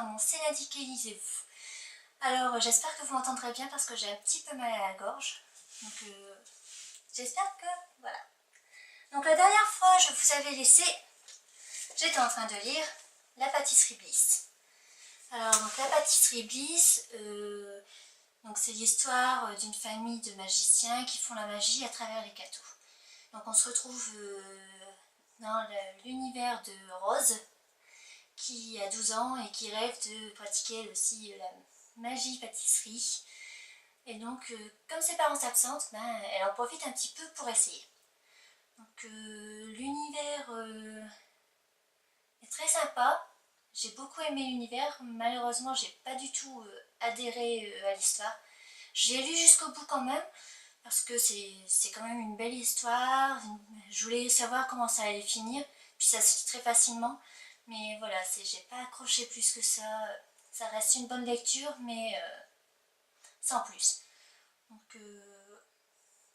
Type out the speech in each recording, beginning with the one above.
dans mon C'est l'indiqué, lisez-vous. Alors j'espère que vous m'entendrez bien parce que j'ai un petit peu mal à la gorge. Donc j'espère que voilà. Donc la dernière fois je vous avais laissé, j'étais en train de lire La pâtisserie Bliss. Alors donc la pâtisserie Bliss, donc c'est l'histoire d'une famille de magiciens qui font la magie à travers les gâteaux. Donc on se retrouve dans l'univers de Rose, qui a 12 ans et qui rêve de pratiquer elle aussi la magie pâtisserie. Et donc comme ses parents s'absentent, elle en profite un petit peu pour essayer. Donc l'univers est très sympa. J'ai beaucoup aimé l'univers, malheureusement j'ai pas du tout adhéré à l'histoire. J'ai lu jusqu'au bout quand même, parce que c'est quand même une belle histoire. Je voulais savoir comment ça allait finir, puis ça se lit très facilement. Mais voilà, j'ai pas accroché plus que ça. Ça reste une bonne lecture, mais sans plus. Donc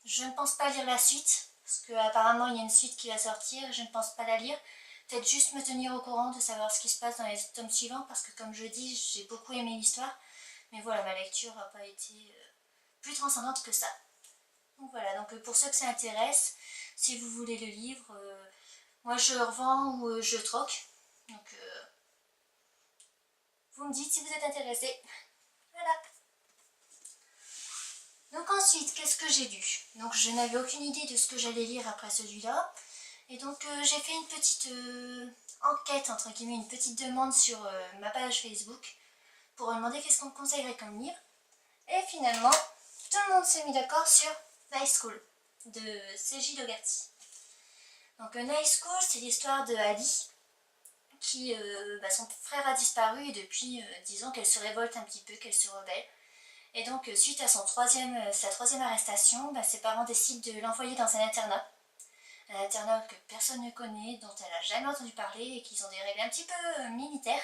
je ne pense pas lire la suite, parce qu'apparemment il y a une suite qui va sortir, je ne pense pas la lire. Peut-être juste me tenir au courant de savoir ce qui se passe dans les tomes suivants, parce que comme je dis, j'ai beaucoup aimé l'histoire. Mais voilà, ma lecture n'a pas été plus transcendante que ça. Donc voilà, donc pour ceux que ça intéresse, si vous voulez le livre, moi je revends ou je troque. Donc vous me dites si vous êtes intéressé. Voilà. Donc ensuite, qu'est-ce que j'ai lu? Donc je n'avais aucune idée de ce que j'allais lire après celui-là. Et donc j'ai fait une petite enquête, entre guillemets, une petite demande sur ma page Facebook pour demander qu'est-ce qu'on me conseillerait comme livre. Et finalement, tout le monde s'est mis d'accord sur Night School de C.J. Dougherty. Donc Night School, c'est l'histoire de Ali, qui, son frère a disparu et depuis 10 ans qu'elle se révolte un petit peu, qu'elle se rebelle. Et donc suite à sa troisième arrestation, ses parents décident de l'envoyer dans un internat que personne ne connaît, dont elle n'a jamais entendu parler et qui ont des règles un petit peu militaires.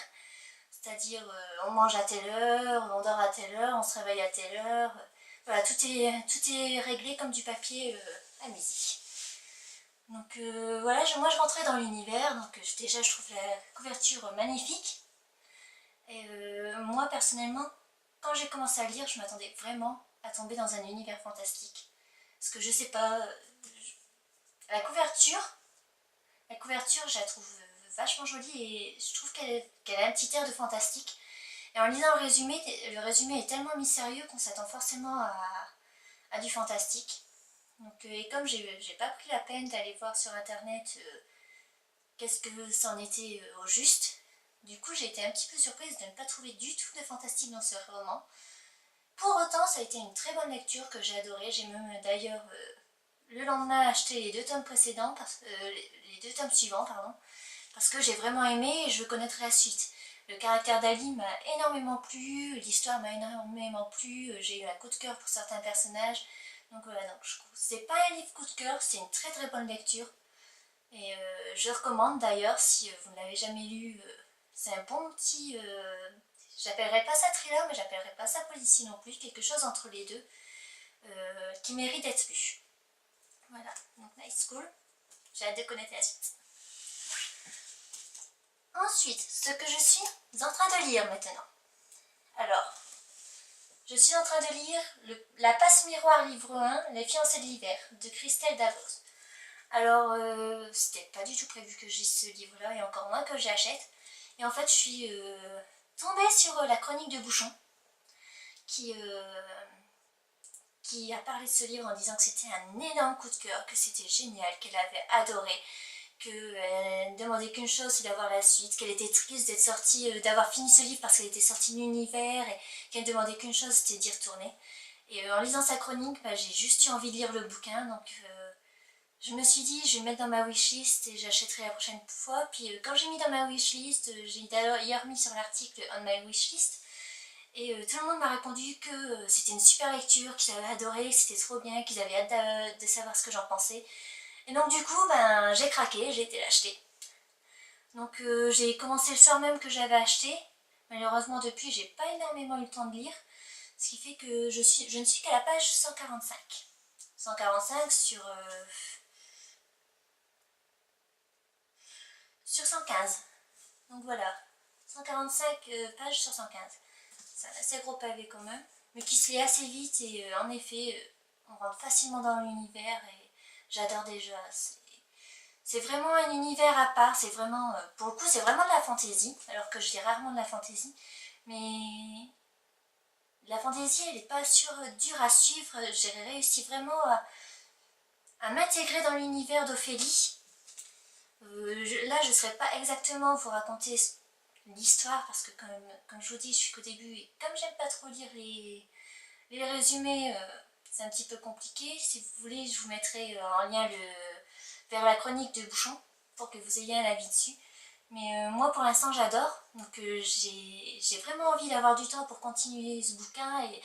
C'est-à-dire on mange à telle heure, on dort à telle heure, on se réveille à telle heure. Voilà, tout est réglé comme du papier à midi. Donc voilà, moi je rentrais dans l'univers, donc déjà je trouve la couverture magnifique. Et moi personnellement, quand j'ai commencé à lire, je m'attendais vraiment à tomber dans un univers fantastique. Parce que je sais pas, la couverture je la trouve vachement jolie et je trouve qu'elle a un petit air de fantastique. Et en lisant le résumé est tellement mystérieux qu'on s'attend forcément à du fantastique. Donc, et comme j'ai pas pris la peine d'aller voir sur internet qu'est-ce que c'en était au juste, du coup j'ai été un petit peu surprise de ne pas trouver du tout de fantastique dans ce roman. Pour autant, ça a été une très bonne lecture que j'ai adorée. J'ai même d'ailleurs le lendemain acheté les 2 tomes précédents, les 2 tomes suivants, pardon, parce que j'ai vraiment aimé et je veux connaître la suite. Le caractère d'Ali m'a énormément plu, l'histoire m'a énormément plu, j'ai eu un coup de cœur pour certains personnages. Donc voilà, donc c'est pas un livre coup de cœur, c'est une très très bonne lecture. Et je recommande d'ailleurs, si vous ne l'avez jamais lu, c'est un bon petit... j'appellerais pas ça thriller, mais j'appellerais pas ça policier non plus, quelque chose entre les deux, qui mérite d'être lu. Voilà, donc Night School, j'ai hâte de connaître la suite. Ensuite, ce que je suis en train de lire maintenant. Alors, je suis en train de lire La Passe Miroir livre 1, Les fiancées de l'hiver, de Christelle Davos. Alors, c'était pas du tout prévu que je lise ce livre-là, et encore moins que j'achète. Et en fait, je suis tombée sur la chronique de Bouchon, qui a parlé de ce livre en disant que c'était un énorme coup de cœur, que c'était génial, qu'elle avait adoré, qu'elle ne demandait qu'une chose, c'est d'avoir la suite, qu'elle était triste d'être sortie, d'avoir fini ce livre parce qu'elle était sortie de l'univers, et qu'elle ne demandait qu'une chose, c'était d'y retourner. Et en lisant sa chronique, j'ai juste eu envie de lire le bouquin, donc je me suis dit, je vais le mettre dans ma wishlist et j'achèterai la prochaine fois. Puis quand j'ai mis dans ma wishlist, j'ai d'ailleurs mis sur l'article on my wishlist, et tout le monde m'a répondu que c'était une super lecture, qu'ils avaient adoré, que c'était trop bien, qu'ils avaient hâte de savoir ce que j'en pensais. Et donc du coup, j'ai craqué, j'ai été l'acheter. Donc j'ai commencé le soir même que j'avais acheté. Malheureusement depuis, j'ai pas énormément eu le temps de lire. Ce qui fait que je ne suis qu'à la page 145. 145 sur 115. Donc voilà, 145 pages sur 115. C'est un assez gros pavé quand même, mais qui se lit assez vite et en effet, on rentre facilement dans l'univers et j'adore déjà. C'est vraiment un univers à part, c'est vraiment, pour le coup c'est vraiment de la fantaisie, alors que je lis rarement de la fantaisie, mais la fantaisie elle n'est pas dure à suivre, j'ai réussi vraiment à m'intégrer dans l'univers d'Ophélie. Là je ne saurais pas exactement vous raconter l'histoire parce que comme je vous dis je suis qu'au début et comme j'aime pas trop lire les résumés, c'est un petit peu compliqué. Si vous voulez je vous mettrai en lien vers la chronique de Bouchon pour que vous ayez un avis dessus. Mais moi pour l'instant j'adore, donc j'ai vraiment envie d'avoir du temps pour continuer ce bouquin et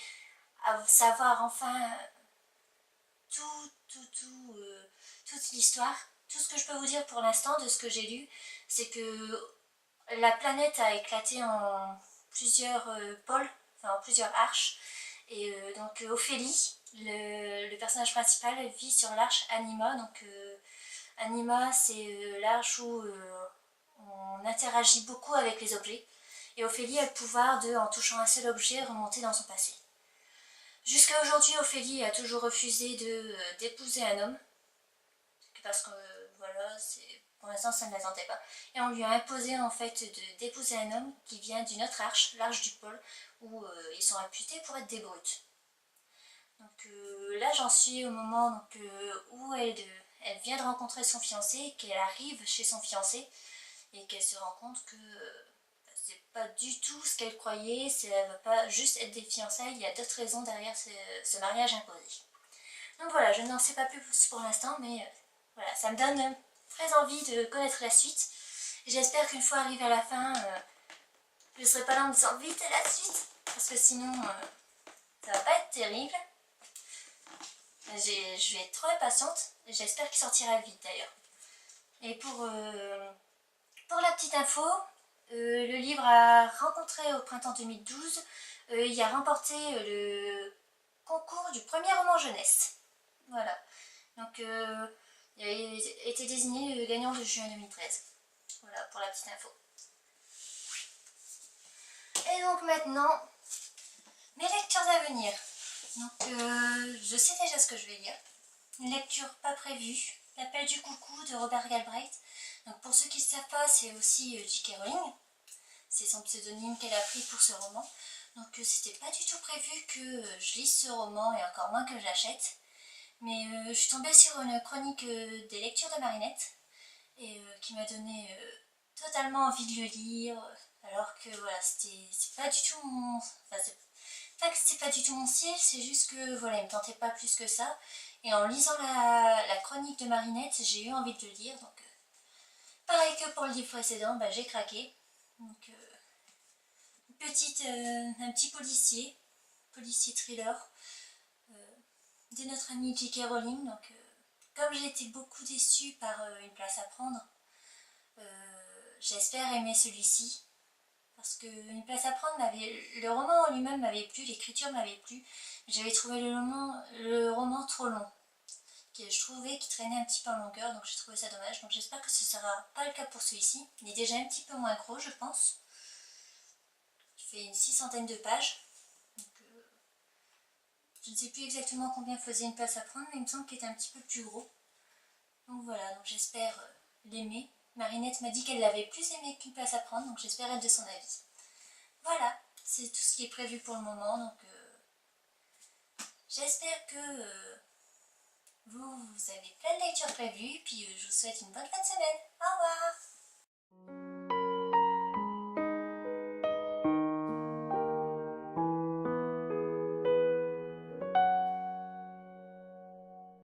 à savoir enfin toute l'histoire. Tout ce que je peux vous dire pour l'instant de ce que j'ai lu, c'est que la planète a éclaté en plusieurs pôles, enfin en plusieurs arches. Et donc Ophélie, le personnage principal, vit sur l'arche Anima. Donc Anima, c'est l'arche où on interagit beaucoup avec les objets. Et Ophélie a le pouvoir de, en touchant un seul objet, remonter dans son passé. Jusqu'à aujourd'hui, Ophélie a toujours refusé d'épouser un homme. Parce que voilà, pour l'instant ça ne la tentait pas. Et on lui a imposé en fait d'épouser un homme qui vient d'une autre arche, l'arche du pôle, où ils sont réputés pour être des brutes. Donc là j'en suis au moment où elle vient de rencontrer son fiancé, qu'elle arrive chez son fiancé et qu'elle se rend compte que c'est pas du tout ce qu'elle croyait, ça va pas juste être des fiançailles, il y a d'autres raisons derrière ce mariage imposé. Donc voilà, je n'en sais pas plus pour l'instant, mais voilà, ça me donne très envie de connaître la suite. J'espère qu'une fois arrivé à la fin, je ne serai pas là en me disant vite à la suite, parce que sinon ça va pas être terrible. Je vais être trop impatiente, j'espère qu'il sortira vite d'ailleurs. Et pour la petite info, le livre a rencontré au printemps 2012, il a remporté le concours du premier roman jeunesse. Voilà, donc il a été désigné le gagnant de juin 2013. Voilà pour la petite info. Et donc maintenant, mes lectures à venir. Donc je sais déjà ce que je vais lire. Une lecture pas prévue, L'appel du coucou de Robert Galbraith. Donc pour ceux qui ne savent pas, c'est aussi J.K. Rowling. C'est son pseudonyme qu'elle a pris pour ce roman. Donc c'était pas du tout prévu que je lise ce roman et encore moins que je l'achète. Mais je suis tombée sur une chronique des lectures de Marinette et qui m'a donné totalement envie de le lire. Alors que voilà, c'est pas du tout mon... Enfin, c'est pas que c'était pas du tout mon style, c'est juste que voilà, il me tentait pas plus que ça. Et en lisant la chronique de Marinette, j'ai eu envie de le lire. Donc pareil que pour le livre précédent, bah, j'ai craqué. Donc un petit policier thriller de notre amie J.K. Rowling. Donc comme j'ai été beaucoup déçue par Une place à prendre, j'espère aimer celui-ci. Parce que Une place à prendre, le roman en lui-même m'avait plu, l'écriture m'avait plu. J'avais trouvé le roman trop long. Je trouvais qu'il traînait un petit peu en longueur, donc j'ai trouvé ça dommage. Donc j'espère que ce ne sera pas le cas pour celui-ci. Il est déjà un petit peu moins gros, je pense. Il fait une 600aine de pages. Donc, je ne sais plus exactement combien faisait Une place à prendre, mais il me semble qu'il était un petit peu plus gros. Donc voilà, donc j'espère l'aimer. Marinette m'a dit qu'elle l'avait plus aimé qu'Une place à prendre, donc j'espère être de son avis. Voilà, c'est tout ce qui est prévu pour le moment, donc j'espère que vous avez plein de lectures prévues, puis je vous souhaite une bonne fin de semaine.